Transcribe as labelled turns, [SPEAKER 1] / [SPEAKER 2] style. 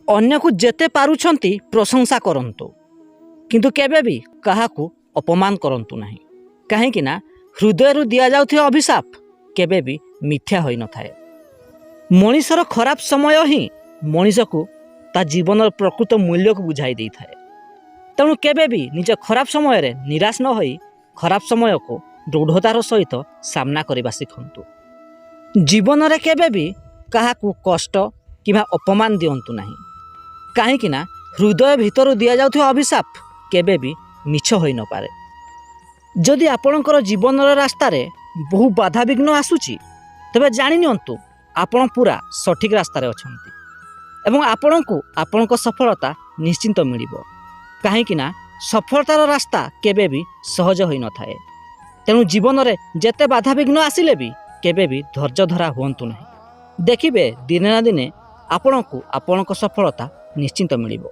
[SPEAKER 1] अन्य को जेते पारुछंती प्रशंसा करंतु किंतु केबे भी काहाकू अपमान करंतु नहीं कहीं ना हृदय दिया जाउथिबा अभिशाप केबे भी मिथ्या होई न थाए। मनीषर खराब समय ही मनीष को ता जीवन प्रकृत मूल्य को बुझाई दे थाए। तेणु केबे भी निज खराब समय रे निराश न होई खराब समय को दृढ़तार सहित सामना करने शिखंतु। जीवन रे केबे भी काहाकू कष्ट किंवा अपमान दियंतु नहीं कहीं ना हृदय भितर दिया जाउथिबा अभिशाप केबे भी मिछ होई न पारे। जदि आपणकर जीवन रास्ता रे बहु बाधा विघ्न आसुची तबे जानि नियंतु आपण पूरा सठिक रास्ता रे अछंती एवं आपणको आपणक सफलता निश्चिंत मिलिबो कहीं ना सफलतार रास्ता केबे भी सहज होई न थाए। तेणु जीवन रे जेते बाधा विघ्न आसिले भी केबे भी धैर्य धरा हुअंतु नहीं। देखिबे दिने ना दिने आपणको आपणक सफलता निश्चिंत मिलिबो।